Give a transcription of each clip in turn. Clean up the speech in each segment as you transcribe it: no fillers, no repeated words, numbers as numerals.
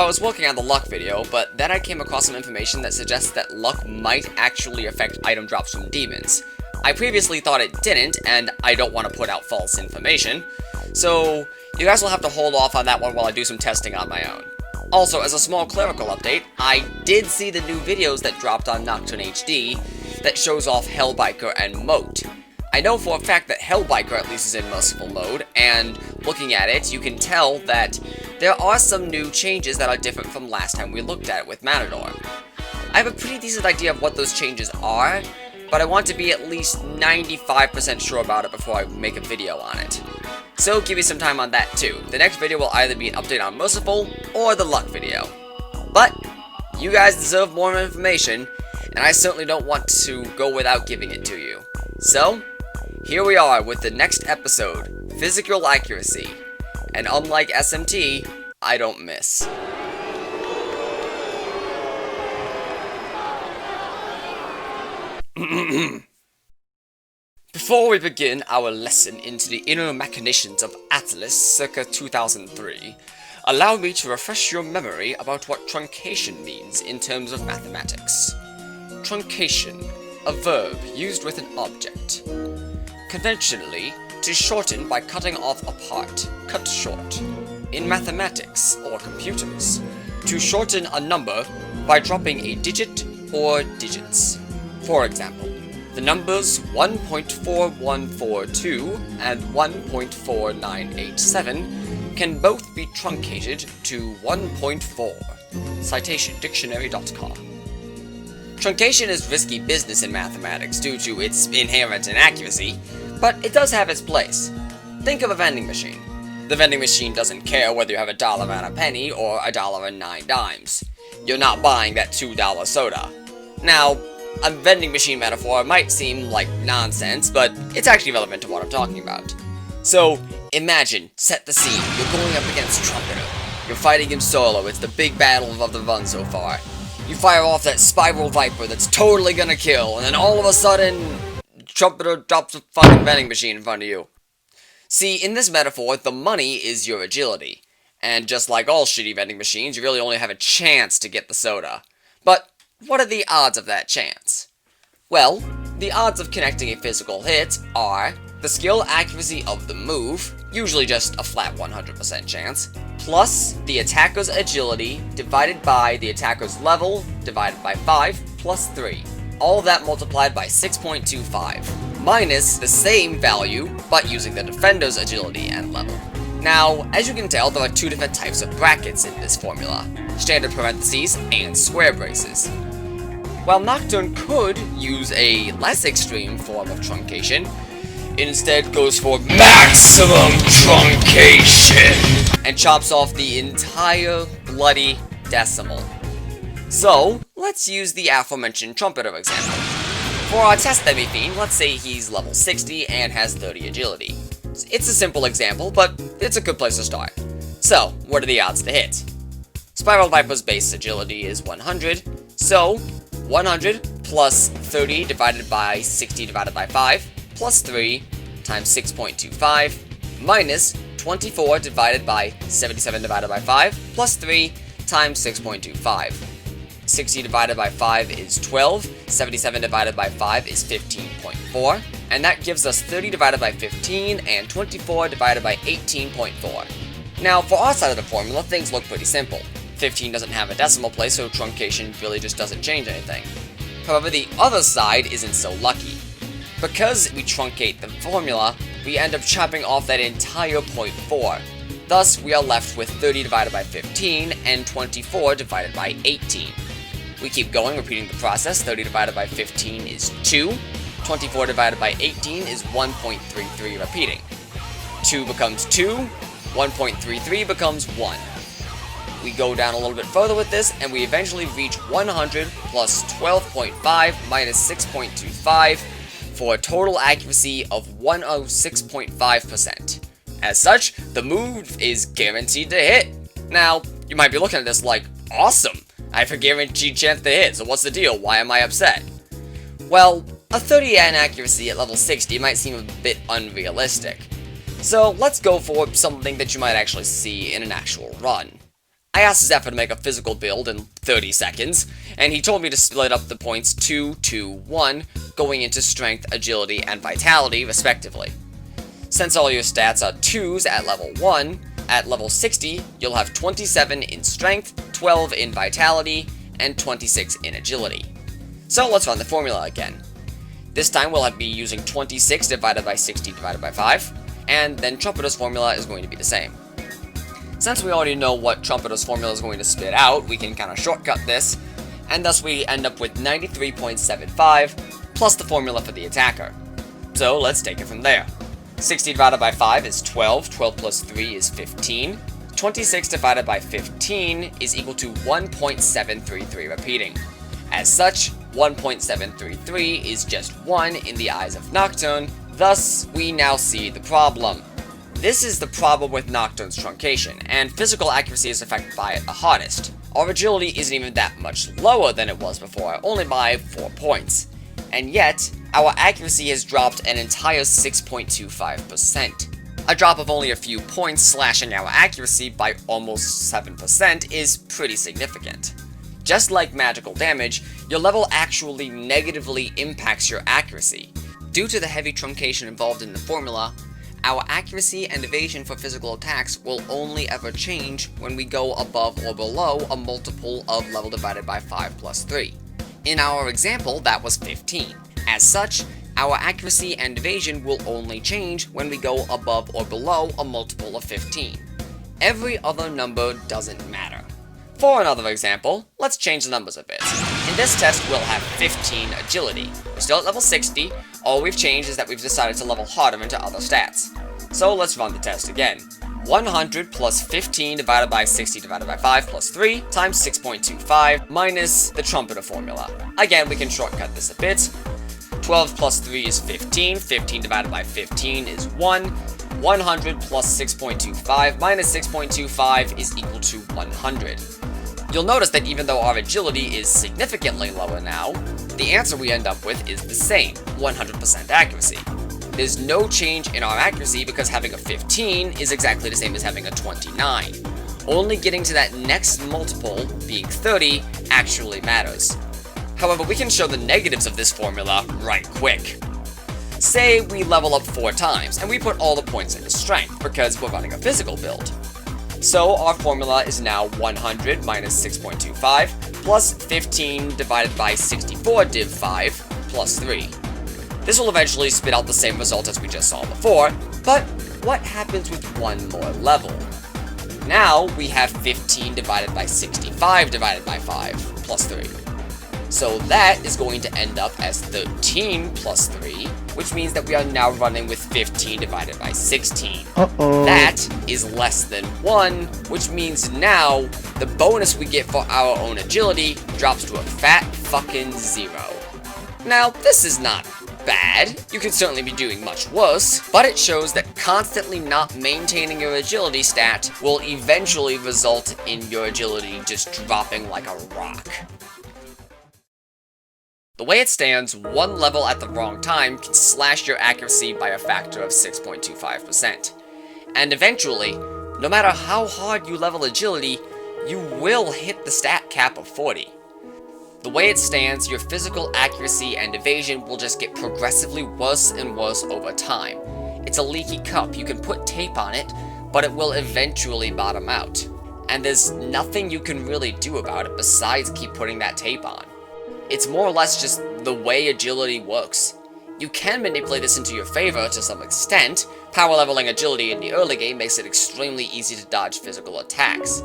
was working on the luck video, but then I came across some information that suggests that luck might actually affect item drops from demons. I previously thought it didn't, and I don't want to put out false information, so you guys will have to hold off on that one while I do some testing on my own. Also, as a small clerical update, I did see the new videos that dropped on Nocturne HD that shows off Hellbiker and Moat. I know for a fact that Hellbiker at least is in Merciful mode, and looking at it, you can tell that there are some new changes that are different from last time we looked at it with Matador. I have a pretty decent idea of what those changes are, but I want to be at least 95% sure about it before I make a video on it. So give me some time on that too. The next video will either be an update on Merciful or the luck video. But you guys deserve more information, and I certainly don't want to go without giving it to you. So here we are with the next episode, Physical Accuracy. And unlike SMT, I don't miss. Before we begin our lesson into the inner machinations of Atlas circa 2003, allow me to refresh your memory about what truncation means in terms of mathematics. Truncation, a verb used with an object. Conventionally, to shorten by cutting off a part, cut short. In mathematics, or computers, to shorten a number by dropping a digit or digits. For example, the numbers 1.4142 and 1.4987 can both be truncated to 1.4. Citation dictionary.com. Truncation is risky business in mathematics due to its inherent inaccuracy, but it does have its place. Think of a vending machine. The vending machine doesn't care whether you have $1 and a penny or $1 and 9 dimes. You're not buying that $2 soda. Now, a vending machine metaphor might seem like nonsense, but it's actually relevant to what I'm talking about. So, imagine, set the scene, you're going up against Trumpeter. You're fighting him solo, it's the big battle of the run so far. You fire off that Spiral Viper that's totally gonna kill, and then all of a sudden, Trumpeter drops a fucking vending machine in front of you. See, in this metaphor, the money is your agility. And just like all shitty vending machines, you really only have a chance to get the soda. But what are the odds of that chance? Well, the odds of connecting a physical hit are the skill accuracy of the move, usually just a flat 100% chance, plus the attacker's agility divided by the attacker's level divided by 5 plus 3. All of that multiplied by 6.25, minus the same value, but using the defender's agility and level. Now, as you can tell, there are two different types of brackets in this formula, standard parentheses and square braces. While Nocturne could use a less extreme form of truncation, it instead goes for maximum truncation and chops off the entire bloody decimal. So, let's use the aforementioned Trumpeter example. For our test enemy fiend, let's say he's level 60 and has 30 agility. It's a simple example, but it's a good place to start. So, what are the odds to hit? Spiral Viper's base agility is 100, so 100 plus 30 divided by 60 divided by 5 plus 3 times 6.25 minus 24 divided by 77 divided by 5 plus 3 times 6.25. 60 divided by 5 is 12, 77 divided by 5 is 15.4, and that gives us 30 divided by 15 and 24 divided by 18.4. Now, for our side of the formula, things look pretty simple. 15 doesn't have a decimal place, so truncation really just doesn't change anything. However, the other side isn't so lucky. Because we truncate the formula, we end up chopping off that entire 0.4. Thus, we are left with 30 divided by 15 and 24 divided by 18. We keep going, repeating the process. 30 divided by 15 is 2. 24 divided by 18 is 1.33 repeating. 2 becomes 2. 1.33 becomes 1. We go down a little bit further with this, and we eventually reach 100 plus 12.5 minus 6.25 for a total accuracy of 106.5%. As such, the move is guaranteed to hit. Now, you might be looking at this like, awesome! I have a guaranteed chance to hit, so what's the deal? Why am I upset? Well, a 30 accuracy at level 60 might seem a bit unrealistic. So let's go for something that you might actually see in an actual run. I asked Zephyr to make a physical build in 30 seconds, and he told me to split up the points 2, 2, 1, going into strength, agility, and vitality, respectively. Since all your stats are 2s at level 1, at level 60, you'll have 27 in strength, 12 in vitality, and 26 in agility. So let's run the formula again. This time we'll be using 26 divided by 60 divided by 5, and then Trumpeter's formula is going to be the same. Since we already know what Trumpeter's formula is going to spit out, we can kind of shortcut this, and thus we end up with 93.75 plus the formula for the attacker. So let's take it from there. 60 divided by 5 is 12, 12 plus 3 is 15, 26 divided by 15 is equal to 1.733 repeating. As such, 1.733 is just 1 in the eyes of Nocturne, thus we now see the problem. This is the problem with Nocturne's truncation, and physical accuracy is affected by it the hardest. Our agility isn't even that much lower than it was before, only by 4 points. And yet, our accuracy has dropped an entire 6.25%. A drop of only a few points slashing our accuracy by almost 7% is pretty significant. Just like magical damage, your level actually negatively impacts your accuracy. Due to the heavy truncation involved in the formula, our accuracy and evasion for physical attacks will only ever change when we go above or below a multiple of level divided by 5 plus 3. In our example, that was 15. As such, our accuracy and evasion will only change when we go above or below a multiple of 15. Every other number doesn't matter. For another example, let's change the numbers a bit. In this test, we'll have 15 agility. We're still at level 60, all we've changed is that we've decided to level harder into other stats. So let's run the test again. 100 plus 15 divided by 60 divided by 5 plus 3 times 6.25 minus the Trumpeter formula. Again, we can shortcut this a bit. 12 plus 3 is 15, 15 divided by 15 is 1, 100 plus 6.25 minus 6.25 is equal to 100. You'll notice that even though our agility is significantly lower now, the answer we end up with is the same, 100% accuracy. There's no change in our accuracy because having a 15 is exactly the same as having a 29. Only getting to that next multiple, being 30, actually matters. However, we can show the negatives of this formula right quick. Say we level up 4 times, and we put all the points into strength, because we're running a physical build. So our formula is now 100 minus 6.25 plus 15 divided by 64 div 5 plus 3. This will eventually spit out the same result as we just saw before, but what happens with one more level? Now we have 15 divided by 65 divided by 5 plus 3. So that is going to end up as 13 plus 3, which means that we are now running with 15 divided by 16. That is less than 1, which means now the bonus we get for our own agility drops to a fat fucking 0. Now, this is not bad. You could certainly be doing much worse, but it shows that constantly not maintaining your agility stat will eventually result in your agility just dropping like a rock. The way it stands, one level at the wrong time can slash your accuracy by a factor of 6.25%. And eventually, no matter how hard you level agility, you will hit the stat cap of 40. The way it stands, your physical accuracy and evasion will just get progressively worse and worse over time. It's a leaky cup, you can put tape on it, but it will eventually bottom out. And there's nothing you can really do about it besides keep putting that tape on. It's more or less just the way agility works. You can manipulate this into your favor to some extent. Power leveling agility in the early game makes it extremely easy to dodge physical attacks.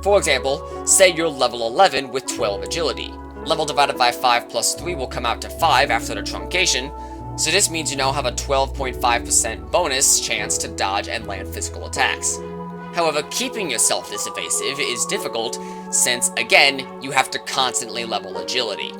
For example, say you're level 11 with 12 agility. Level divided by 5 plus 3 will come out to 5 after the truncation, so this means you now have a 12.5% bonus chance to dodge and land physical attacks. However, keeping yourself this evasive is difficult, since, again, you have to constantly level agility.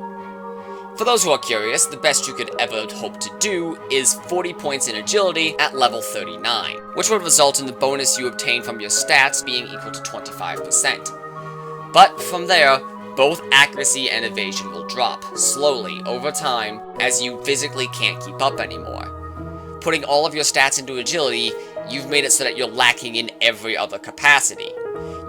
For those who are curious, the best you could ever hope to do is 40 points in agility at level 39, which would result in the bonus you obtain from your stats being equal to 25%. But from there, both accuracy and evasion will drop, slowly, over time, as you physically can't keep up anymore. Putting all of your stats into agility, you've made it so that you're lacking in every other capacity.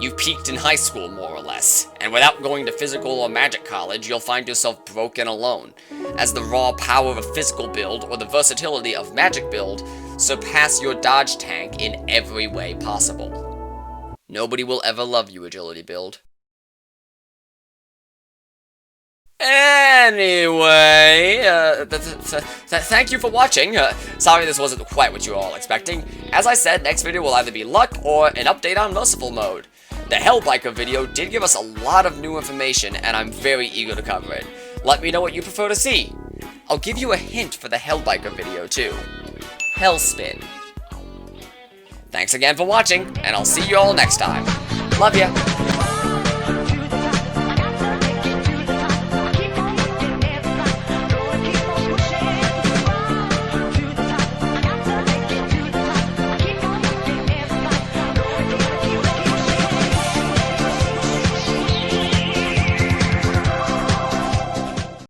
You've peaked in high school, more or less, and without going to physical or magic college, you'll find yourself broke and alone, as the raw power of physical build or the versatility of magic build surpass your dodge tank in every way possible. Nobody will ever love you, agility build. Anyway, thank you for watching. Sorry this wasn't quite what you were all expecting. As I said, next video will either be luck or an update on merciful mode. The Hellbiker video did give us a lot of new information, and I'm very eager to cover it. Let me know what you prefer to see. I'll give you a hint for the Hellbiker video too. Hellspin. Thanks again for watching, and I'll see you all next time. Love ya!